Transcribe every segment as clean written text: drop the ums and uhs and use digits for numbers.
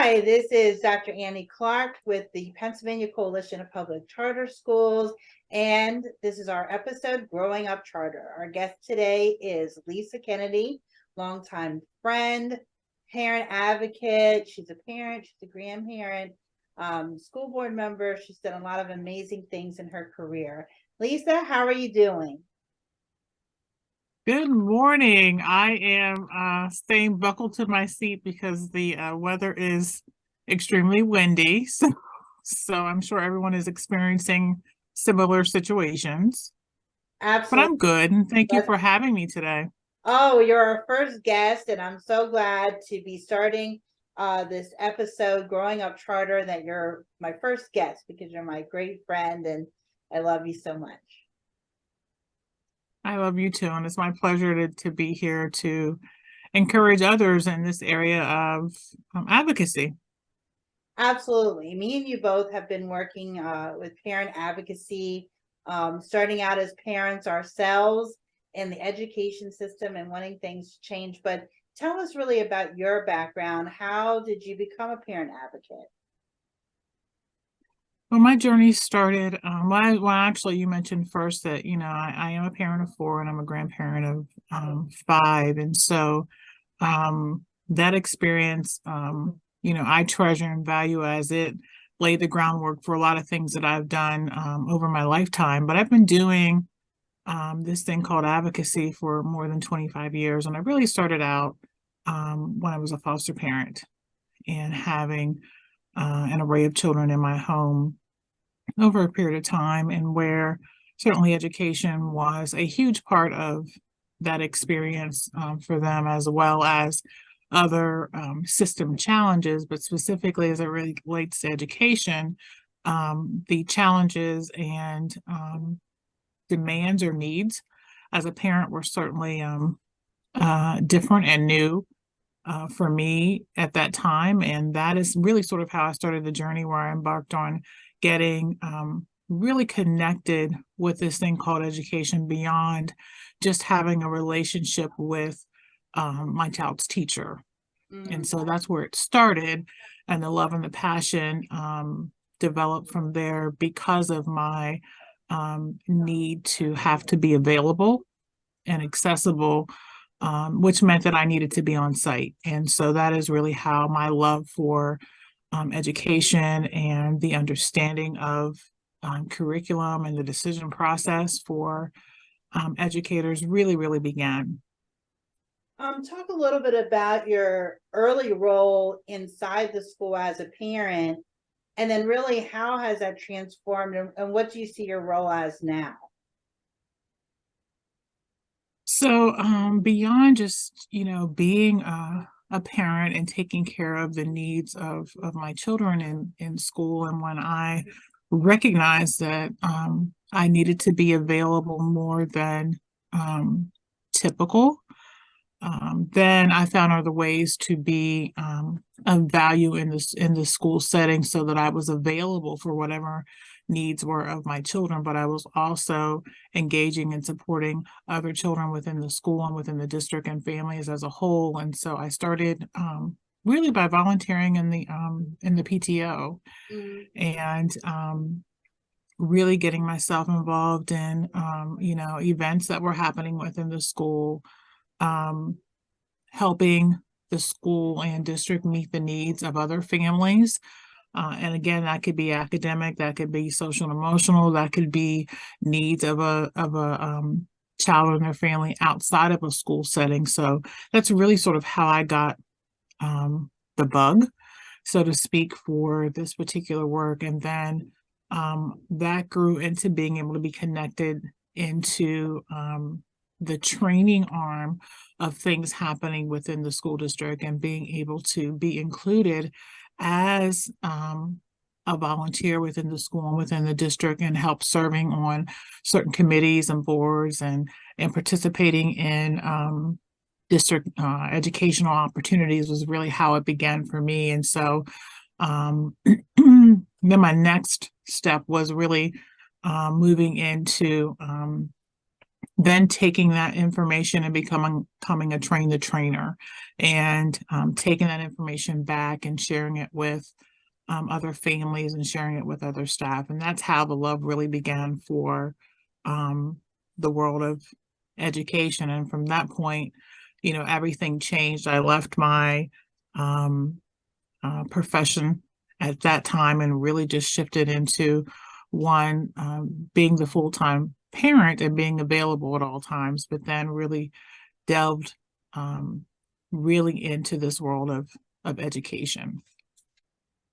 Hi, this is Dr. Annie Clark with the Pennsylvania Coalition of Public Charter Schools, and this is our episode, Growing Up Charter. Our guest today is Lisa Kennedy, longtime friend, parent advocate. She's a parent, she's a grandparent, school board member. She's done a lot of amazing things in her career. Lisa, how are you doing? Good morning. I am staying buckled to my seat because the weather is extremely windy. So I'm sure everyone is experiencing similar situations. But Absolutely. I'm good, and thank you for having me today. Oh, you're our first guest, and I'm so glad to be starting this episode, Growing Up Charter, that you're my first guest because you're my great friend and I love you so much. I love you too, and it's my pleasure to be here to encourage others in this area of advocacy. Absolutely. Me and you both have been working with parent advocacy, starting out as parents ourselves in the education system and wanting things to change. But tell us really about your background. How did you become a parent advocate? Well, my journey started, actually, you mentioned first that, I am a parent of four and I'm a grandparent of five. And so that experience, I treasure and value as it laid the groundwork for a lot of things that I've done over my lifetime. But I've been doing this thing called advocacy for more than 25 years. And I really started out when I was a foster parent and having an array of children in my home over a period of time, and where certainly education was a huge part of that experience for them, as well as other system challenges, but specifically as it relates to education, the challenges and demands or needs as a parent were certainly different and new for me at that time. And that is really sort of how I started the journey, where I embarked on getting really connected with this thing called education beyond just having a relationship with my child's teacher. And so that's where it started. And the love and the passion developed from there because of my need to have to be available and accessible, which meant that I needed to be on site. And so that is really how my love for education and the understanding of curriculum and the decision process for educators really began. Talk a little bit about your early role inside the school as a parent, and then really how has that transformed, and what do you see your role as now? So beyond just, being a parent and taking care of the needs of my children in school, and when I recognized that I needed to be available more than typical, then I found other ways to be of value in the school setting, so that I was available for whatever needs were of my children, but I was also engaging and supporting other children within the school and within the district and families as a whole. And so I started really by volunteering in the PTO, and really getting myself involved in events that were happening within the school, helping the school and district meet the needs of other families. And again, that could be academic, that could be social and emotional, that could be needs of a child and their family outside of a school setting. So that's really sort of how I got the bug, so to speak, for this particular work. And then that grew into being able to be connected into the training arm of things happening within the school district, and being able to be included as a volunteer within the school and within the district, and help serving on certain committees and boards, and participating in district educational opportunities was really how it began for me. And so then my next step was really moving into then taking that information and becoming a train the trainer, and taking that information back and sharing it with other families and sharing it with other staff. And that's how the love really began for the world of education. And from that point, everything changed. I left my profession at that time and really just shifted into one, being the full-time parent and being available at all times, but then really delved really into this world of education.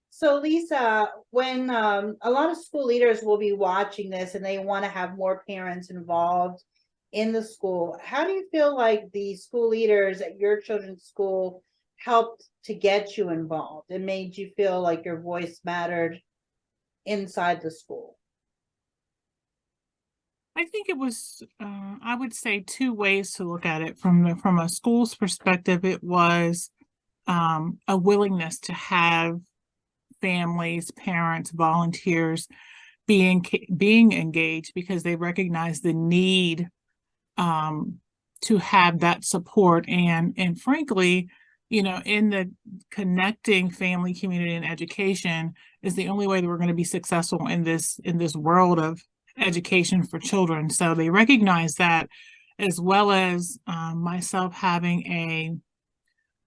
So Lisa, when a lot of school leaders will be watching this and they want to have more parents involved in the school, how do you feel like the school leaders at your children's school helped to get you involved and made you feel like your voice mattered inside the school? I think it was, I would say, two ways to look at it. From a school's perspective, it was a willingness to have families, parents, volunteers being engaged, because they recognize the need to have that support. And frankly, in the connecting family, community, and education is the only way that we're going to be successful in this world of education for children. So they recognize that, as well as myself having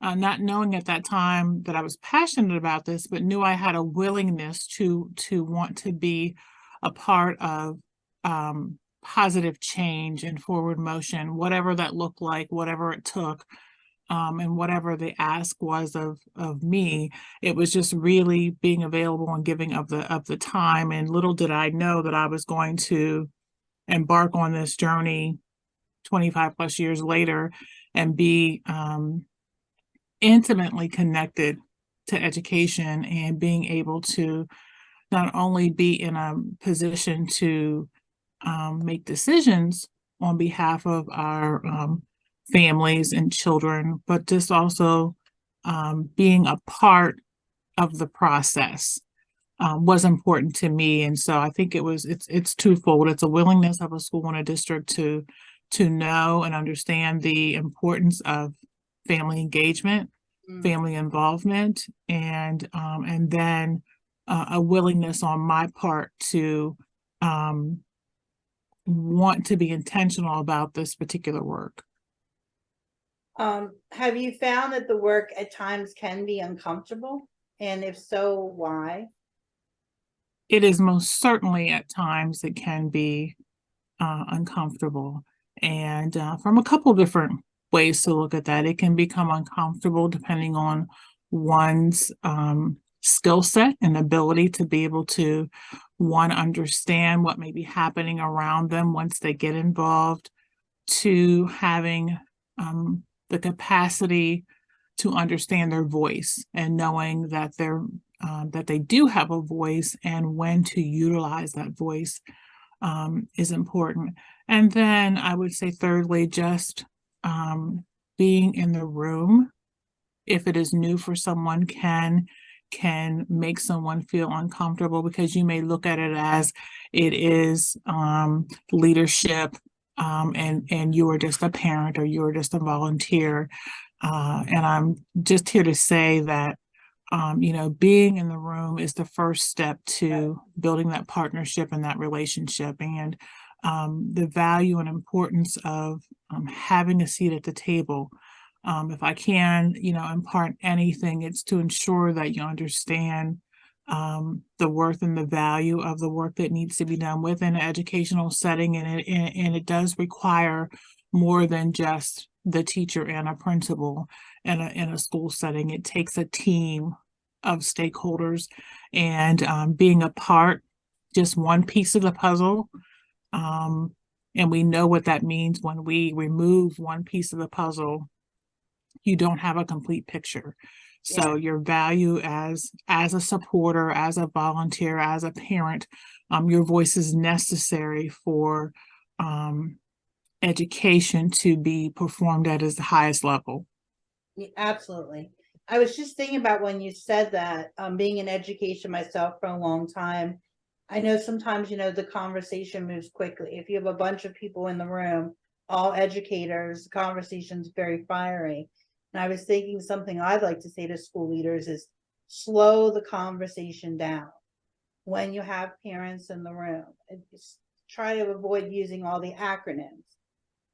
not knowing at that time that I was passionate about this, but knew I had a willingness to want to be a part of positive change and forward motion, whatever that looked like, whatever it took, and whatever the ask was of me. It was just really being available and giving of the time. And little did I know that I was going to embark on this journey 25 plus years later and be intimately connected to education, and being able to not only be in a position to make decisions on behalf of our families and children, but just also being a part of the process was important to me. And so I think it's twofold. It's a willingness of a school and a district to know and understand the importance of family engagement, family involvement, and then a willingness on my part to want to be intentional about this particular work. Have you found that the work at times can be uncomfortable? And if so, why? It is most certainly at times it can be uncomfortable. And from a couple different ways to look at that, it can become uncomfortable depending on one's skill set and ability to be able to, one, understand what may be happening around them once they get involved, two, having the capacity to understand their voice and knowing that that they do have a voice, and when to utilize that voice is important. And then I would say thirdly, just being in the room, if it is new for someone, can make someone feel uncomfortable, because you may look at it as it is leadership, and you are just a parent or you are just a volunteer. And I'm just here to say that being in the room is the first step to building that partnership and that relationship, and the value and importance of having a seat at the table. If I can, impart anything, it's to ensure that you understand the worth and the value of the work that needs to be done within an educational setting. And it does require more than just the teacher and a principal in a school setting. It takes a team of stakeholders, and being a part, just one piece of the puzzle. And we know what that means. When we remove one piece of the puzzle, you don't have a complete picture. So your value as a supporter, as a volunteer, as a parent, your voice is necessary for education to be performed at its highest level. Yeah, absolutely. I was just thinking about when you said that, being in education myself for a long time, I know sometimes, the conversation moves quickly. If you have a bunch of people in the room, all educators, the conversation's very fiery. And I was thinking something I'd like to say to school leaders is slow the conversation down when you have parents in the room. Try to avoid using all the acronyms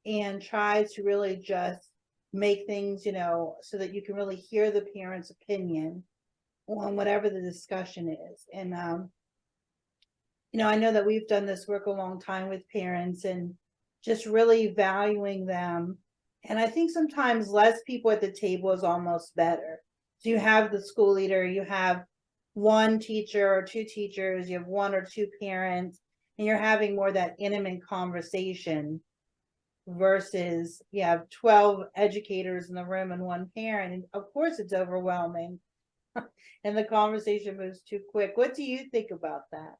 and try to really just make things, so that you can really hear the parent's opinion on whatever the discussion is. And, I know that we've done this work a long time with parents and just really valuing them. And I think sometimes less people at the table is almost better. So you have the school leader, you have one teacher or two teachers, you have one or two parents, and you're having more that intimate conversation versus you have 12 educators in the room and one parent. And of course it's overwhelming and the conversation moves too quick. What do you think about that?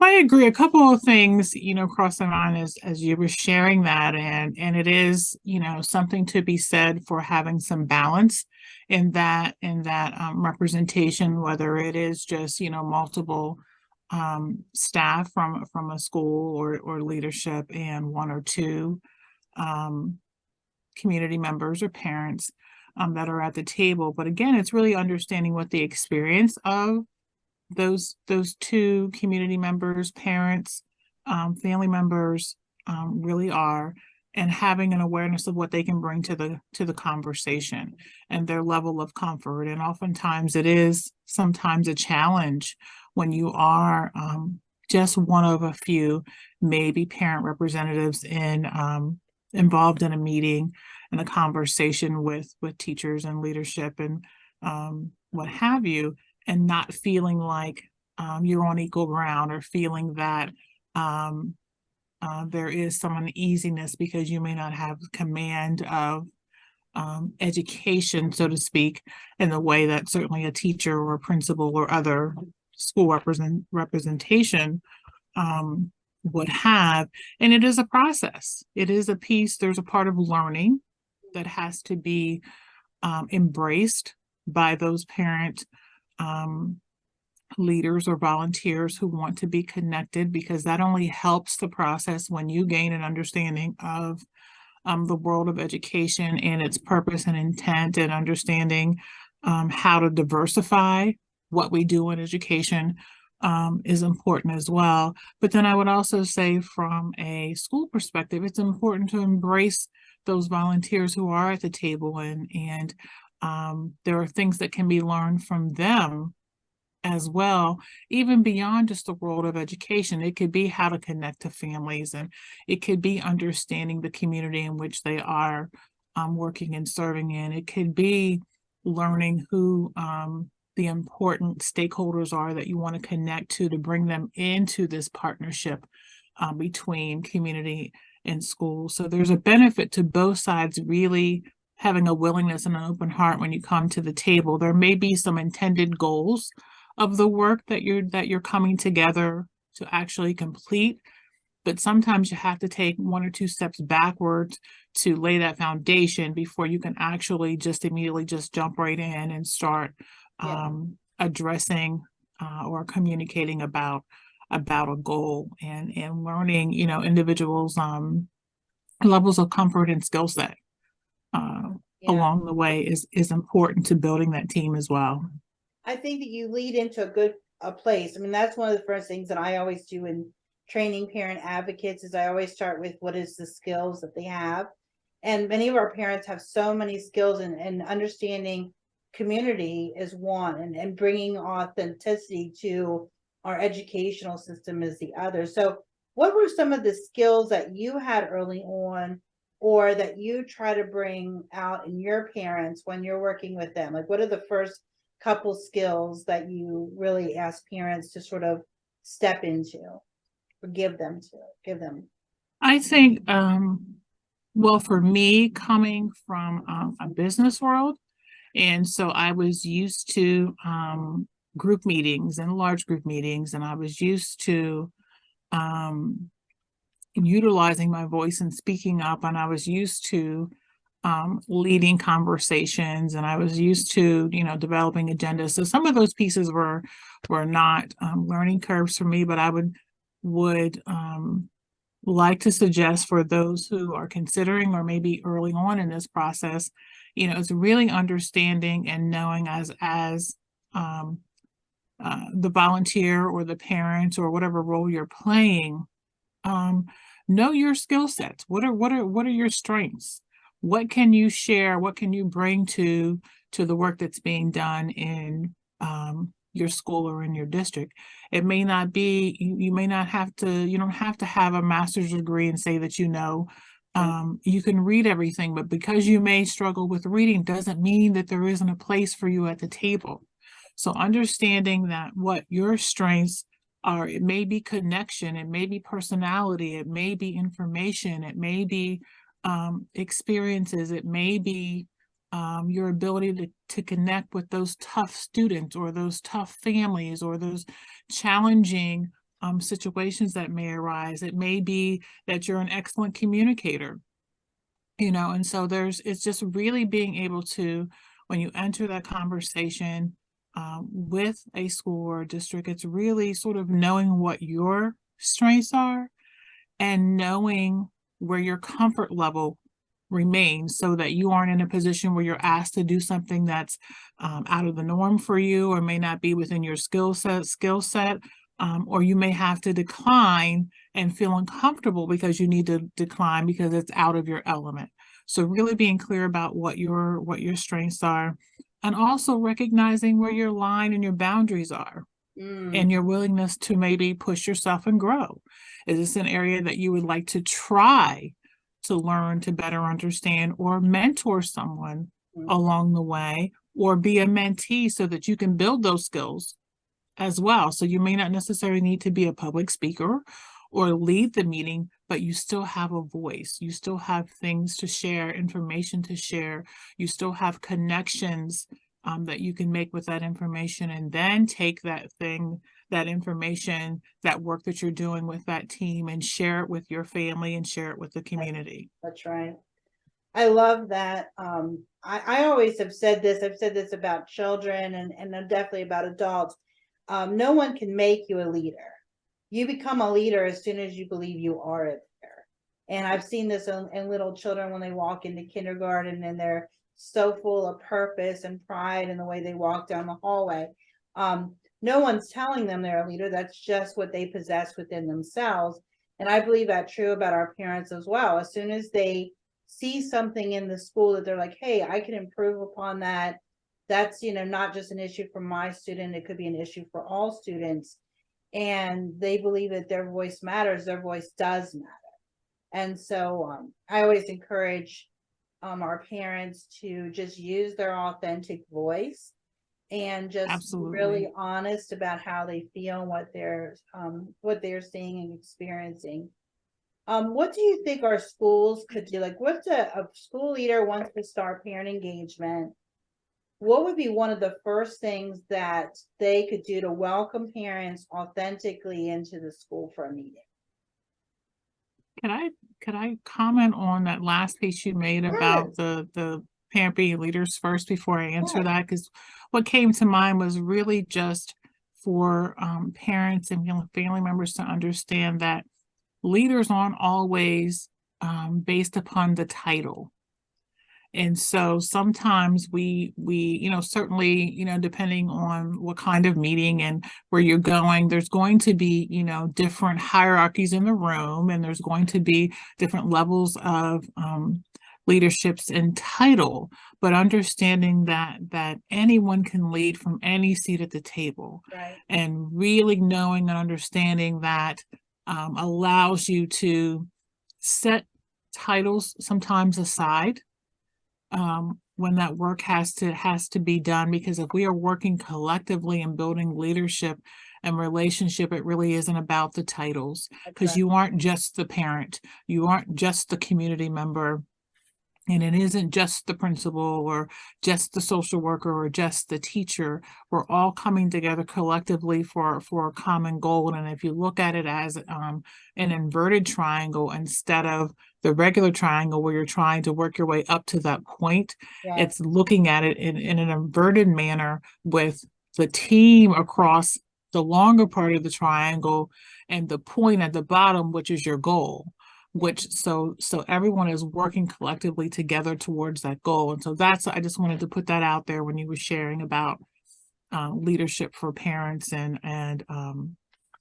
I agree. A couple of things, cross my mind as you were sharing that, and it is, something to be said for having some balance in that representation, whether it is just, multiple staff from a school or leadership and one or two community members or parents that are at the table. But again, it's really understanding what the experience of those two community members, parents, family members really are, and having an awareness of what they can bring to the conversation and their level of comfort. And oftentimes it is sometimes a challenge when you are just one of a few, maybe parent representatives involved in a meeting and a conversation with teachers and leadership and what have you, and not feeling like you're on equal ground or feeling that there is some uneasiness because you may not have command of education, so to speak, in the way that certainly a teacher or a principal or other school representation would have. And it is a process. It is a piece. There's a part of learning that has to be embraced by those parent leaders or volunteers who want to be connected, because that only helps the process when you gain an understanding of the world of education and its purpose and intent, and understanding how to diversify what we do in education is important as well. But then I would also say from a school perspective, it's important to embrace those volunteers who are at the table, and there are things that can be learned from them as well, even beyond just the world of education. It could be how to connect to families, and it could be understanding the community in which they are working and serving in. It could be learning who the important stakeholders are that you want to connect to bring them into this partnership between community and school. So there's a benefit to both sides really having a willingness and an open heart when you come to the table. There may be some intended goals of the work that you're coming together to actually complete, but sometimes you have to take one or two steps backwards to lay that foundation before you can actually just immediately just jump right in and start addressing or communicating about a goal, and learning, individuals levels of comfort and skill set along the way is important to building that team as well. I think that you lead into a place. I mean, that's one of the first things that I always do in training parent advocates is I always start with what is the skills that they have. And many of our parents have so many skills, and understanding community is one, and bringing authenticity to our educational system is the other. So what were some of the skills that you had early on, or that you try to bring out in your parents when you're working with them? Like, what are the first couple skills that you really ask parents to sort of step into or give them? I think, well, for me, coming from a business world, and so I was used to group meetings and large group meetings, and I was used to utilizing my voice and speaking up, and I was used to leading conversations, and I was used to, developing agendas. So some of those pieces were not learning curves for me, but I would like to suggest for those who are considering or maybe early on in this process, it's really understanding and knowing as um, the volunteer or the parent or whatever role you're playing, um, know your skill sets. What are your strengths? What can you share? What can you bring to the work that's being done in your school or in your district? It may not be, you may not have to, you don't have to have a master's degree and say that you can read everything, but because you may struggle with reading doesn't mean that there isn't a place for you at the table. So understanding that what your strengths are, it may be connection, it may be personality, it may be information, it may be experiences, it may be your ability to connect with those tough students or those tough families or those challenging situations that may arise. It may be that you're an excellent communicator, and so it's just really being able to, when you enter that conversation with a school or a district, it's really sort of knowing what your strengths are and knowing where your comfort level remains so that you aren't in a position where you're asked to do something that's out of the norm for you or may not be within your skill set, or you may have to decline and feel uncomfortable because you need to decline because it's out of your element. So really being clear about what your strengths are, and also recognizing where your line and your boundaries are and your willingness to maybe push yourself and grow. Is this an area that you would like to try to learn to better understand or mentor someone along the way, or be a mentee so that you can build those skills as well? So you may not necessarily need to be a public speaker or lead the meeting, but you still have a voice. You still have things to share, information to share. You still have connections that you can make with that information, and then take that information, that work that you're doing with that team, and share it with your family and share it with the community. That's right. I love that. I always have said this. I've said this about children and definitely about adults. No one can make you a leader. You become a leader as soon as you believe you are a leader. And I've seen this in little children when they walk into kindergarten and they're so full of purpose and pride in the way they walk down the hallway. No one's telling them they're a leader. That's just what they possess within themselves. And I believe that's true about our parents as well. As soon as they see something in the school that they're like, hey, I can improve upon that. That's, not just an issue for my student. It could be an issue for all students. And they believe that their voice matters. Their voice does matter. And so I always encourage our parents to just use their authentic voice and just Absolutely. really honest about how they feel, what they're seeing and experiencing. What do you think our schools could do? Like, what's a school leader wants to start parent engagement? What would be one of the first things that they could do to welcome parents authentically into the school for a meeting? Could I comment on that last piece you made about the parent being leaders first before I answer that? Because what came to mind was really just for parents and family members to understand that leaders aren't always based upon the title. And so sometimes we certainly, depending on what kind of meeting and where you're going, there's going to be, different hierarchies in the room, and there's going to be different levels of leaderships and title, but understanding that anyone can lead from any seat at the table. Right. And really knowing and understanding that allows you to set titles sometimes aside when that work has to be done, because if we are working collectively and building leadership and relationship, it really isn't about the titles, because you aren't just the parent, you aren't just the community member, and it isn't just the principal or just the social worker or just the teacher. We're all coming together collectively for a common goal. And if you look at it as an inverted triangle instead of the regular triangle where you're trying to work your way up to that point, it's looking at it in an inverted manner with the team across the longer part of the triangle and the point at the bottom, which is your goal, which so everyone is working collectively together towards that goal. And so that's, I just wanted to put that out there when you were sharing about leadership for parents and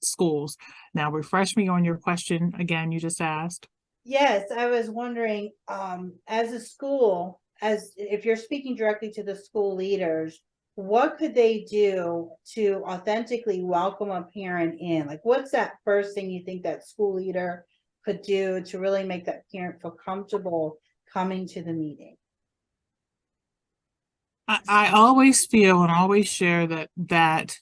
schools. Now refresh me on your question again, you just asked. Yes, I was wondering, as a school, as if you're speaking directly to the school leaders, what could they do to authentically welcome a parent in? Like, what's that first thing you think that school leader could do to really make that parent feel comfortable coming to the meeting? I always feel and always share that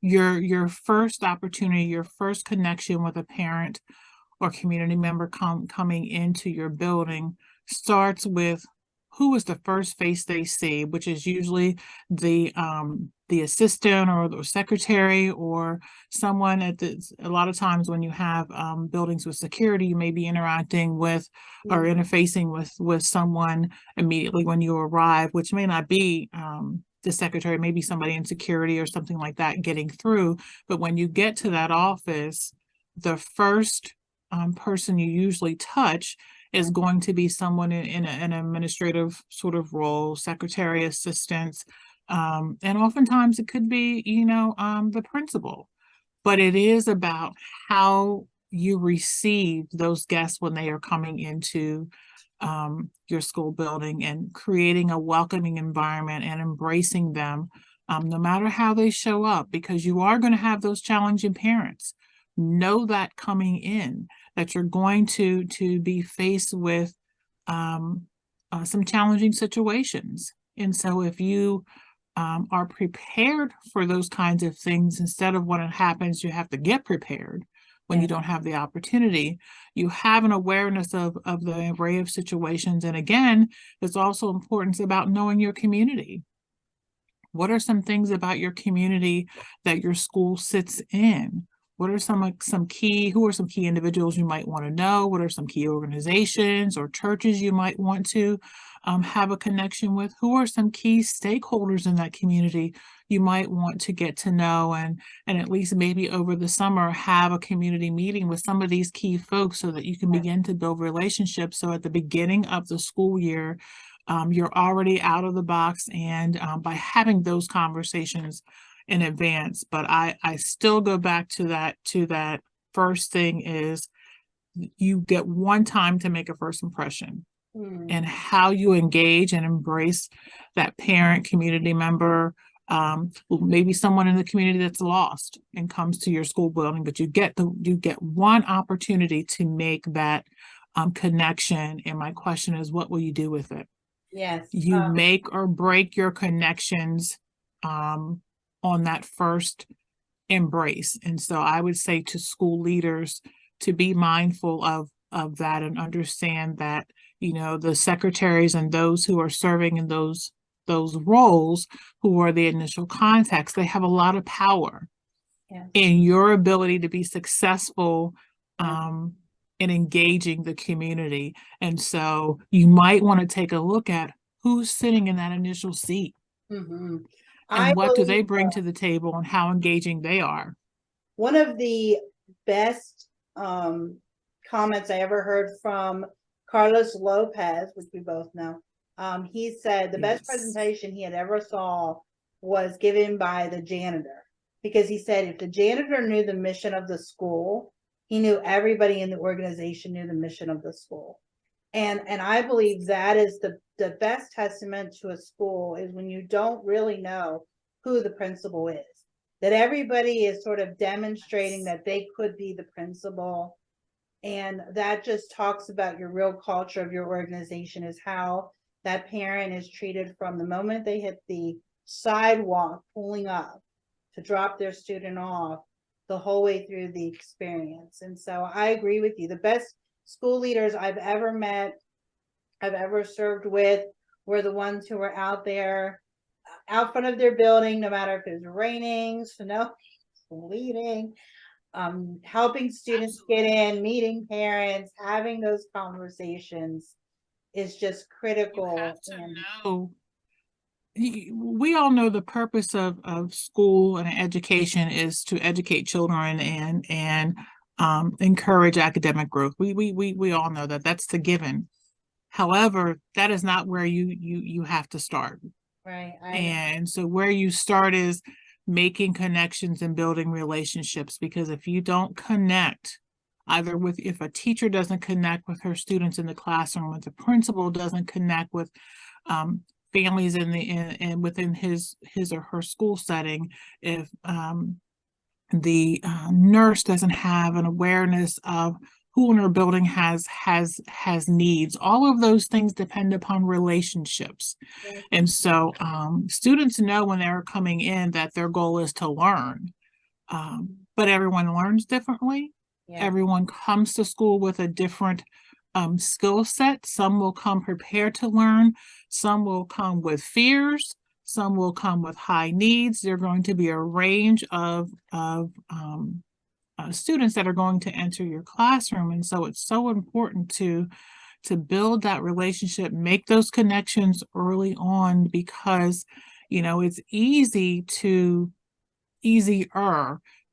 your first opportunity, your first connection with a parent or community member coming into your building starts with who is the first face they see, which is usually the assistant or the secretary or someone at the, a lot of times when you have buildings with security, you may be interacting with or interfacing with someone immediately when you arrive, which may not be the secretary, maybe somebody in security or something like that getting through. But when you get to that office, the first person you usually touch is going to be someone in an administrative sort of role, secretary, assistants, and oftentimes it could be, the principal. But it is about how you receive those guests when they are coming into your school building and creating a welcoming environment and embracing them, no matter how they show up, because you are going to have those challenging parents. Know that coming in, that you're going to be faced with some challenging situations. And so if you are prepared for those kinds of things, instead of when it happens, you have to get prepared when you don't have the opportunity, you have an awareness of the array of situations. And again, it's also important about knowing your community. What are some things about your community that your school sits in? What are some key individuals you might want to know? What are some key organizations or churches you might want to have a connection with? Who are some key stakeholders in that community you might want to get to know, and at least maybe over the summer have a community meeting with some of these key folks so that you can begin to build relationships. So at the beginning of the school year, you're already out of the box, and by having those conversations in advance. But I still go back to that first thing is you get one time to make a first impression, and how you engage and embrace that parent, community member, maybe someone in the community that's lost and comes to your school building, but you get one opportunity to make that connection. And my question is, what will you do with it? Yes. You make or break your connections on that first embrace. And so I would say to school leaders to be mindful of that and understand that, the secretaries and those who are serving in those roles, who are the initial contacts, they have a lot of power in your ability to be successful in engaging the community. And so you might want to take a look at who's sitting in that initial seat. And what do they bring to the table and how engaging they are. One of the best comments I ever heard from Carlos Lopez, which we both know, he said the best presentation he had ever saw was given by the janitor, because he said if the janitor knew the mission of the school, he knew everybody in the organization knew the mission of the school. And I believe that is the best testament to a school, is when you don't really know who the principal is, that everybody is sort of demonstrating that they could be the principal. And that just talks about your real culture of your organization, is how that parent is treated from the moment they hit the sidewalk pulling up to drop their student off, the whole way through the experience. And so I agree with you. The best school leaders I've ever met, I've ever served with, were the ones who were out there, out front of their building, no matter if it was raining, snow, sleeting, helping students get in, meeting parents, having those conversations is just critical. You have to know we all know the purpose of school and education is to educate children and encourage academic growth. We all know that that's the given. However, that is not where you have to start. Right. And so where you start is making connections and building relationships, because if you don't connect, either with, if a teacher doesn't connect with her students in the classroom, if the principal doesn't connect with um, families in within his or her school setting, if the nurse doesn't have an awareness of who in her building has needs, all of those things depend upon relationships. Yeah. And so students know when they're coming in that their goal is to learn, but everyone learns differently. Yeah. Everyone comes to school with a different skill set. Some will come prepared to learn. Some will come with fears. Some will come with high needs. There are going to be a range of students that are going to enter your classroom. And so it's so important to build that relationship, make those connections early on, because, you know, it's easier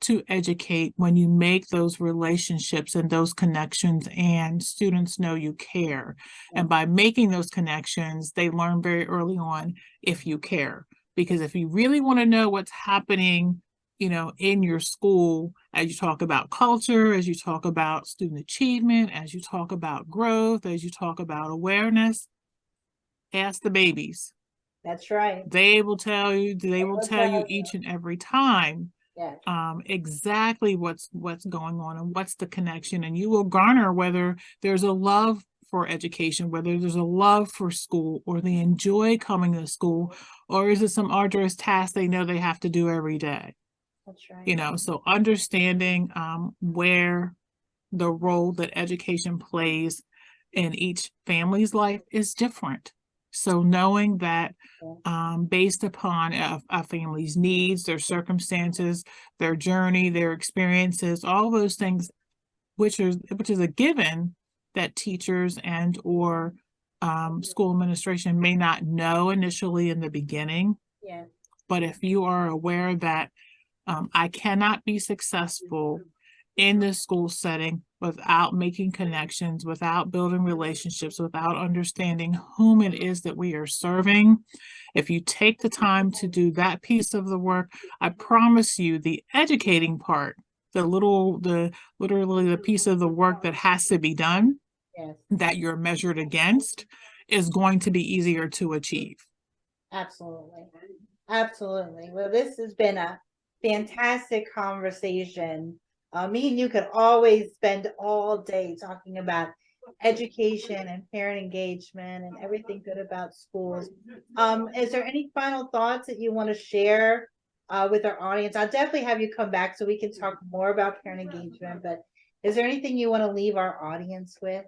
to educate when you make those relationships and those connections and students know you care. And by making those connections, they learn very early on if you care. Because if you really want to know what's happening, you know, in your school, as you talk about culture, as you talk about student achievement, as you talk about growth, as you talk about awareness, ask the babies. That's right. They will tell you, they will tell you you. each and every time Yeah. exactly what's going on and what's the connection, and you will garner whether there's a love for education, whether there's a love for school, or they enjoy coming to school, or is it some arduous task they know they have to do every day. That's right. You know, so understanding where the role that education plays in each family's life is different. So knowing that based upon a family's needs, their circumstances, their journey, their experiences, all those things, which is a given, that teachers and or school administration may not know initially in the beginning. Yeah. But if you are aware that I cannot be successful in the school setting without making connections, without building relationships, without understanding whom it is that we are serving. If you take the time to do that piece of the work, I promise you the educating part, literally the piece of the work that has to be done, Yes. that you're measured against, is going to be easier to achieve. Absolutely. Absolutely. Well, this has been a fantastic conversation. Me and you could always spend all day talking about education and parent engagement and everything good about schools. Is there any final thoughts that you want to share with our audience? I'll definitely have you come back so we can talk more about parent engagement, but is there anything you want to leave our audience with?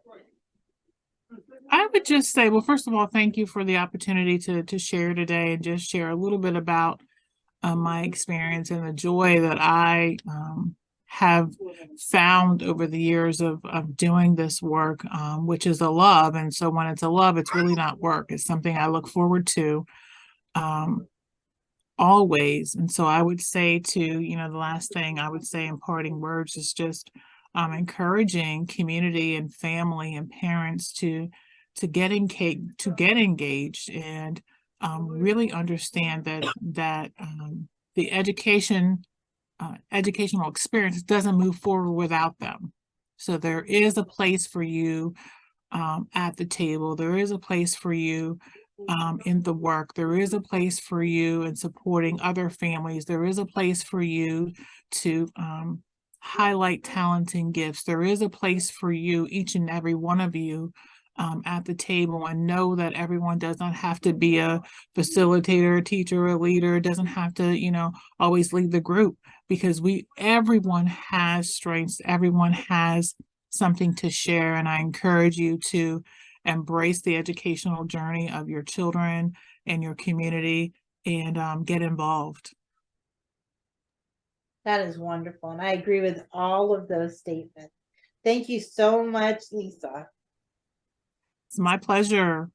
I would just say, well, first of all, thank you for the opportunity to share today and just share a little bit about my experience and the joy that I have found over the years of doing this work, which is a love. And so when it's a love, it's really not work. It's something I look forward to always. And so I would say the last thing I would say in parting words is just encouraging community and family and parents to get engaged and really understand that the educational experience doesn't move forward without them. So there is a place for you at the table. There is a place for you in the work. There is a place for you in supporting other families. There is a place for you to highlight talents and gifts. There is a place for you, each and every one of you, at the table, and know that everyone does not have to be a facilitator, a teacher, a leader. It doesn't have to, always lead the group, because everyone has strengths. Everyone has something to share. And I encourage you to embrace the educational journey of your children and your community and get involved. That is wonderful. And I agree with all of those statements. Thank you so much, Lisa. It's my pleasure.